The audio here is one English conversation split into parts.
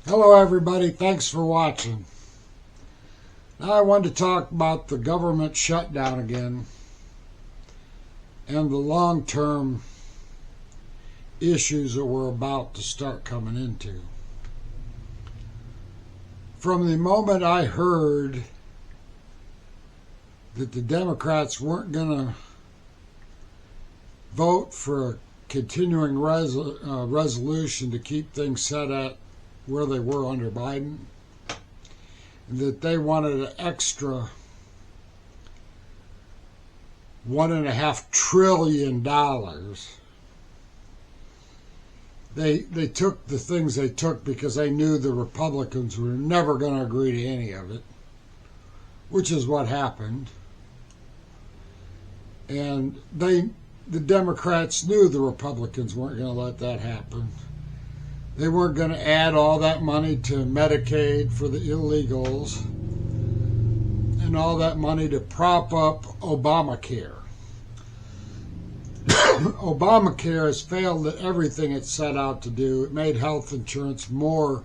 Hello everybody, thanks for watching. Now I want to talk about the government shutdown again and the long-term issues that we're about to start coming into. From the moment I heard that the Democrats weren't going to vote for a continuing resolution to keep things set at where they were under Biden, and that they wanted an extra $1.5 trillion. They took the things they took because they knew the Republicans were never going to agree to any of it, which is what happened. And the Democrats knew the Republicans weren't going to let that happen. They weren't going to add all that money to Medicaid for the illegals and all that money to prop up Obamacare. Obamacare has failed at everything it set out to do. It made health insurance more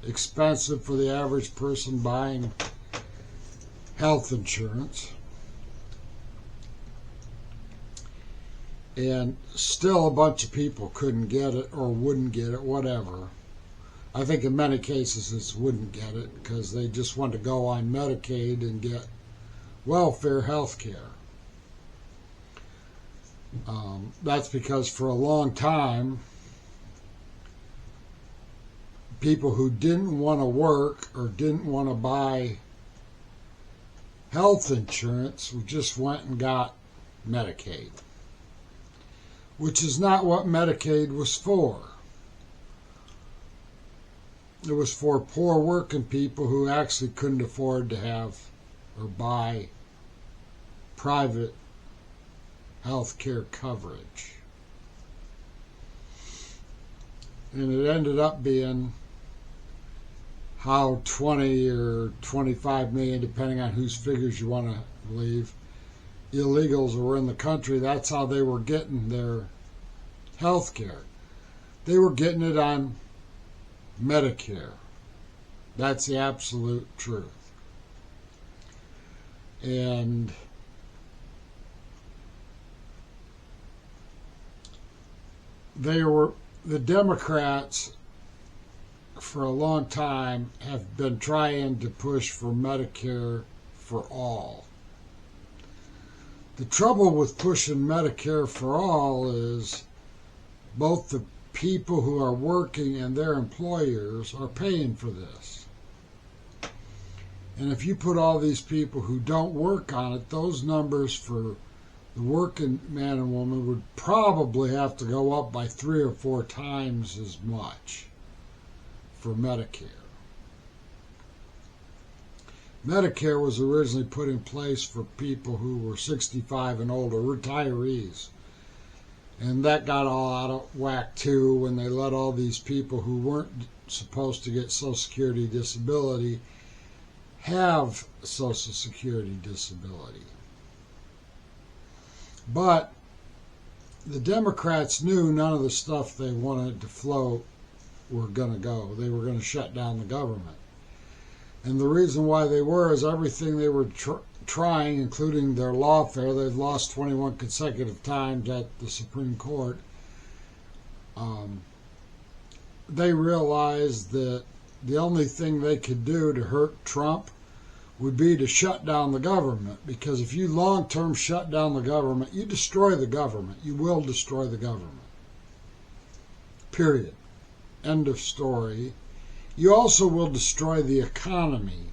expensive for the average person buying health insurance. And still a bunch of people couldn't get it or wouldn't get it, whatever. I think in many cases it's wouldn't get it because they just want to go on Medicaid and get welfare health care. That's because for a long time, people who didn't want to work or didn't want to buy health insurance just went and got Medicaid, which is not what Medicaid was for. It was for poor working people who actually couldn't afford to have or buy private health care coverage. And it ended up being how 20 or 25 million, depending on whose figures you want to believe, illegals were in the country. That's how they were getting their health care. They were getting it on Medicare. That's the absolute truth. And the Democrats for a long time have been trying to push for Medicare for all. The trouble with pushing Medicare for all is both the people who are working and their employers are paying for this. And if you put all these people who don't work on it, those numbers for the working man and woman would probably have to go up by 3 or 4 times as much for Medicare. Medicare was originally put in place for people who were 65 and older, retirees. And that got all out of whack too when they let all these people who weren't supposed to get Social Security disability have Social Security disability. But the Democrats knew none of the stuff they wanted to float were going to go. They were going to shut down the government. And the reason why they were is everything they were trying, including their lawfare, they've lost 21 consecutive times at the Supreme Court. They realized that the only thing they could do to hurt Trump would be to shut down the government, because if you long-term shut down the government, you destroy the government. You will destroy the government. Period. End of story. You also will destroy the economy.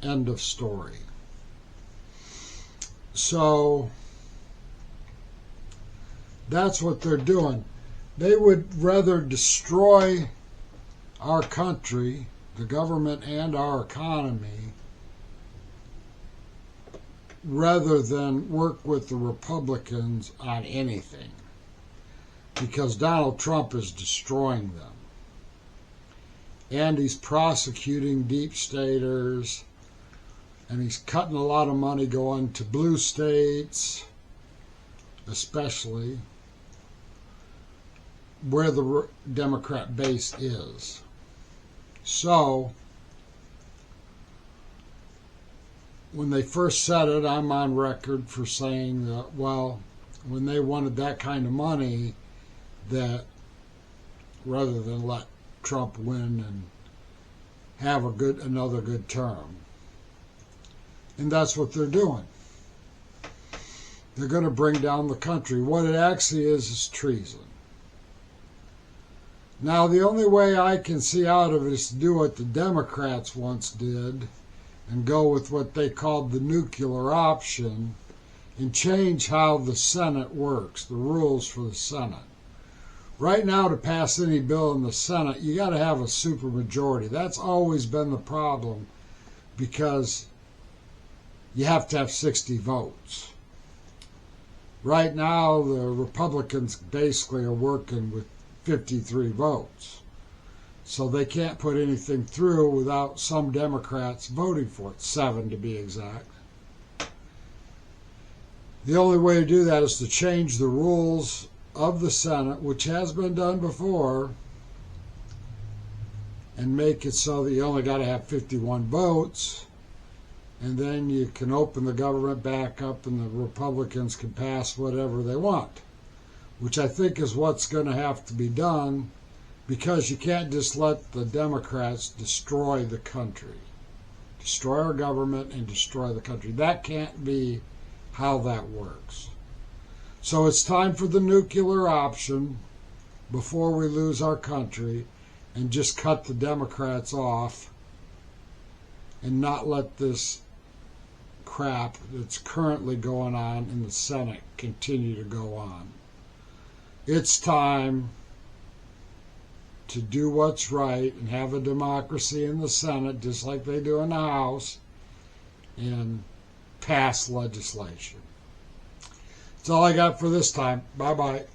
End of story. So that's what they're doing. They would rather destroy our country, the government and our economy, rather than work with the Republicans on anything, because Donald Trump is destroying them. And he's prosecuting deep staters, and he's cutting a lot of money going to blue states, especially where the Democrat base is. So, when they first said it, I'm on record for saying that, well, when they wanted that kind of money, that rather than let Trump win and have another good term. And that's what they're doing. They're going to bring down the country. What it actually is treason. Now, the only way I can see out of it is to do what the Democrats once did and go with what they called the nuclear option and change how the Senate works, the rules for the Senate. Right now, to pass any bill in the Senate, you got to have a supermajority. That's always been the problem because you have to have 60 votes. Right now, the Republicans basically are working with 53 votes. So they can't put anything through without some Democrats voting for it, 7 to be exact. The only way to do that is to change the rules of the Senate, which has been done before, and make it so that you only got to have 51 votes, and then you can open the government back up and the Republicans can pass whatever they want, which I think is what's going to have to be done, because you can't just let the Democrats destroy the country, destroy our government and destroy the country. That can't be how that works. So it's time for the nuclear option before we lose our country and just cut the Democrats off and not let this crap that's currently going on in the Senate continue to go on. It's time to do what's right and have a democracy in the Senate just like they do in the House and pass legislation. That's all I got for this time. Bye-bye.